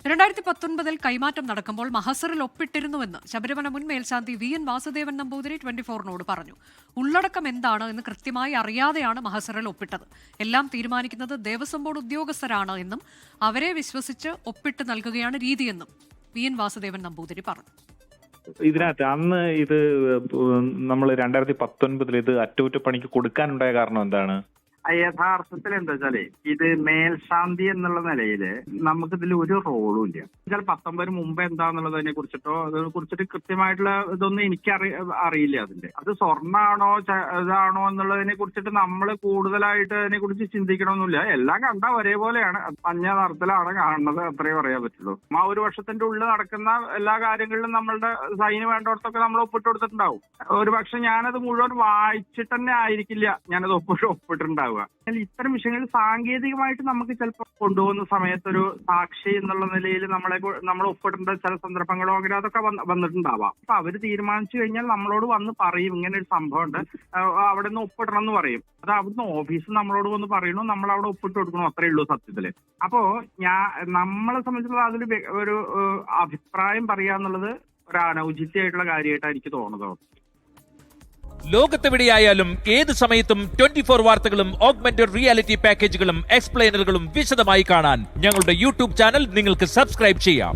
2019 കൈമാറ്റം നടക്കുമ്പോൾ മഹസറിൽ ഒപ്പിട്ടിരുന്നുവെന്ന് ശബരിമല മുൻ മേൽശാന്തി VN വാസുദേവൻ നമ്പൂതിരി 24നോട് പറഞ്ഞു. ഉള്ളടക്കം എന്താണ് എന്ന് കൃത്യമായി അറിയാതെയാണ് മഹസറിൽ ഒപ്പിട്ടത്. എല്ലാം തീരുമാനിക്കുന്നത് ദേവസ്വം ബോർഡ് ഉദ്യോഗസ്ഥരാണ് എന്നും അവരെ വിശ്വസിച്ച് ഒപ്പിട്ട് നൽകുകയാണ് രീതിയെന്നും VN വാസുദേവൻ നമ്പൂതിരി പറഞ്ഞു. ഇതിനകത്ത് അന്ന് ഇത് നമ്മൾ 2019 ഇത് അറ്റകുറ്റപ്പണിക്ക് കൊടുക്കാനുണ്ടായ കാരണം എന്താണ്? യഥാർത്ഥത്തിൽ എന്താ വെച്ചാല് ഇത് മേൽശാന്തി എന്നുള്ള നിലയില് നമുക്കിതിൽ ഒരു റോളും ഇല്ല. വെച്ചാൽ 19 മുമ്പ് എന്താന്നുള്ളതിനെ കുറിച്ചിട്ടോ അതിനെ കുറിച്ചിട്ട് കൃത്യമായിട്ടുള്ള ഇതൊന്നും എനിക്ക് അറിയില്ല. അത് സ്വർണ്ണാണോ ഇതാണോ എന്നുള്ളതിനെ കുറിച്ചിട്ട് നമ്മൾ കൂടുതലായിട്ട് അതിനെ കുറിച്ച് ചിന്തിക്കണമെന്നില്ല. എല്ലാം കണ്ടാ ഒരേപോലെയാണ്, മഞ്ഞ നിറത്തിലാണ് കാണുന്നത്, അത്രേ പറയാൻ പറ്റുള്ളൂ. ആ ഒരു വർഷത്തിന്റെ ഉള്ളിൽ നടക്കുന്ന എല്ലാ കാര്യങ്ങളിലും നമ്മളുടെ സൈന് വേണ്ടോടത്തൊക്കെ നമ്മൾ ഒപ്പിട്ട് കൊടുത്തിട്ടുണ്ടാവും. ഒരു പക്ഷെ ഞാനത് മുഴുവൻ വായിച്ചിട്ട് തന്നെ ആയിരിക്കില്ല ഞാനത് ഒപ്പിട്ടിട്ടുണ്ടാവുക. ഇത്തരം വിഷയങ്ങൾ സാങ്കേതികമായിട്ട് നമുക്ക് ചിലപ്പോൾ കൊണ്ടുപോകുന്ന സമയത്തൊരു സാക്ഷി എന്നുള്ള നിലയിൽ നമ്മൾ ഒപ്പിടേണ്ട ചില സന്ദർഭങ്ങളോ അങ്ങനെ അതൊക്കെ വന്നിട്ടുണ്ടാവാം. അപ്പൊ അവര് തീരുമാനിച്ചു കഴിഞ്ഞാൽ നമ്മളോട് വന്ന് പറയും ഇങ്ങനെ ഒരു സംഭവം ഉണ്ട്, അവിടെ നിന്ന് ഒപ്പിടണം എന്ന് പറയും. അത് അവിടുന്ന് ഓഫീസ് നമ്മളോട് വന്ന് പറയണു, നമ്മൾ അവിടെ ഒപ്പിട്ട് കൊടുക്കണം, അത്രേ ഉള്ളൂ സത്യത്തില്. അപ്പോ നമ്മളെ സംബന്ധിച്ചുള്ള അതിൽ ഒരു അഭിപ്രായം പറയാന്നുള്ളത് ഒരു അനൗചിത്യമായിട്ടുള്ള കാര്യമായിട്ടാണ് എനിക്ക് തോന്നുന്നത്. ലോകത്തെവിടെയായാലും ഏത് സമയത്തും 24 വാർത്തകളും ഓഗ്മെന്റഡ് റിയാലിറ്റി പാക്കേജുകളും എക്സ്പ്ലെയിനറുകളും വിശദമായി കാണാൻ ഞങ്ങളുടെ യൂട്യൂബ് ചാനൽ നിങ്ങൾക്ക് സബ്സ്ക്രൈബ് ചെയ്യാം.